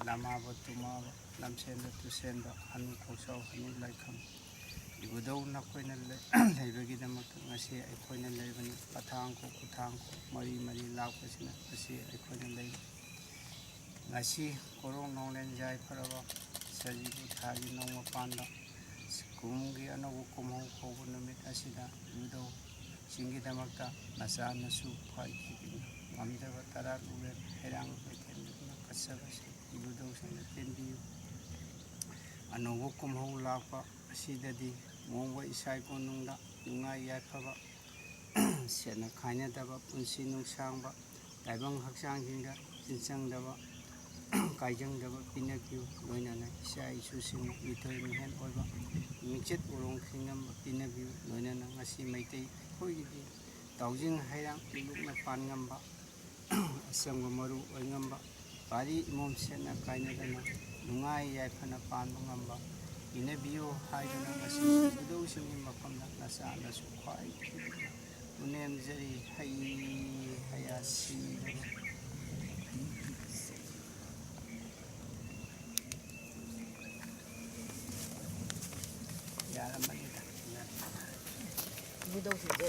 ꯂꯃꯥꯕ ꯇꯨꯃꯥꯕ ꯂꯝꯁꯦꯟꯗ ꯇꯨꯁꯦꯟꯕ ꯍꯅꯨ ꯀꯧꯁꯥꯎ ꯍꯅꯨ ꯂꯥꯏꯈꯝ ꯏꯕꯨꯙꯧ ꯅꯈꯣꯏꯅ ꯂꯩꯕꯒꯤꯗꯃꯛꯇ ꯉꯁꯤ ꯑꯩꯈꯣꯏꯅ ꯂꯩꯕꯅꯤ ꯄꯊꯥꯡꯈꯣ ꯈꯨꯊꯥꯡꯈꯣ ꯃꯔꯤ ꯃꯔꯤ ꯂꯥꯛꯄꯁꯤꯅ ꯉꯁꯤ ꯑꯩꯈꯣꯏꯅ ꯂꯩ ꯉꯁꯤ ꯀꯣꯔꯣꯡ ꯅꯣꯡꯂꯦꯟ ꯌꯥꯏꯐꯔꯕ ꯁꯖꯤꯕꯨ ꯊꯥꯒꯤ ꯅꯣꯡꯃ ꯄꯥꯟꯕ ꯀꯨꯝꯒꯤ ꯑꯅꯧꯕ ꯀꯨꯝꯍꯧ ꯍꯧꯕ ꯅꯨꯃꯤꯠ ꯑꯁꯤꯗ ꯏꯕꯨꯙꯧ ꯁꯤꯡꯒꯤꯗꯃꯛꯇ ꯃꯆꯥ ꯃꯁꯨ ꯈ꯭ꯋꯥꯏꯗꯒꯤ ꯉꯝꯖꯕ ꯇꯔꯥ ꯎꯔꯦꯟ ꯍꯩꯔꯥꯡ ꯂꯩꯊꯦꯡꯗꯨꯅ ꯀꯠꯆꯕꯁꯤ ꯏꯕꯨꯙꯧꯁꯤꯡꯅ ꯄꯦꯟꯕꯤꯌꯨ ꯑꯅꯧꯕ ꯀꯨꯝꯍꯧ ꯂꯥꯛꯄ ꯑꯁꯤꯗꯗꯤ ꯃꯣꯡꯕ ꯏꯁꯥꯏ ꯀꯣꯅꯨꯡꯗ ꯅꯨꯡꯉꯥꯏ ꯌꯥꯏꯐꯕ ꯁꯦꯠꯅ ꯈꯥꯏꯅꯗꯕ ꯄꯨꯟꯁꯤ ꯅꯨꯡꯁꯥꯡꯕ ꯇꯥꯏꯕꯪ ꯍꯛꯆꯥꯡꯁꯤꯡꯗ ꯆꯤꯟꯆꯪꯗꯕ ꯀꯥꯏꯖꯪꯗꯕ ꯄꯤꯅꯕꯤꯌꯨ ꯂꯣꯏꯅꯅ ꯏꯆꯥ ꯏꯁꯨꯁꯤꯡꯅ ꯃꯤꯊꯣꯏ ꯃꯤꯍꯦꯟ ꯑꯣꯏꯕ ꯃꯤꯡꯆꯠ ꯎꯔꯣꯡ ꯈꯤꯡꯉꯝꯕ ꯄꯤꯅꯕꯤꯌꯨ ꯂꯣꯏꯅꯅ ꯉꯁꯤ ꯃꯩꯇꯩ ꯑꯩꯈꯣꯏꯒꯤꯗꯤ ꯇꯥꯎꯖꯤꯡ ꯍꯩꯔꯥꯡ ꯂꯨꯛꯅ ꯄꯥꯟꯉꯝꯕ ꯑꯆꯪꯕ ꯃꯔꯨ ꯑꯣꯏꯉꯝꯕ ꯄꯥꯔꯤ ꯏꯃꯣꯝ ꯁꯦꯠꯅ ꯀꯥꯏꯅꯗꯅ ꯅꯨꯡꯉꯥꯏ ꯌꯥꯏꯐꯅ ꯄꯥꯟꯕ ꯉꯝꯕ ꯄꯤꯅꯕꯤꯌꯨ ꯍꯥꯏꯗꯨꯅ ꯉꯁꯤ ꯏꯕꯨꯙꯧꯁꯤꯡꯒꯤ ꯃꯐꯝꯗ ꯅꯆꯥꯅꯁꯨ ꯈ꯭ꯋꯥꯏꯗꯒꯤ ꯄꯨꯅꯦꯝꯖꯔꯤ ꯍꯩ ꯍꯌꯥ ꯁꯤꯔꯕ ꯌꯥꯔꯝꯃꯅꯤꯗ 이부동신데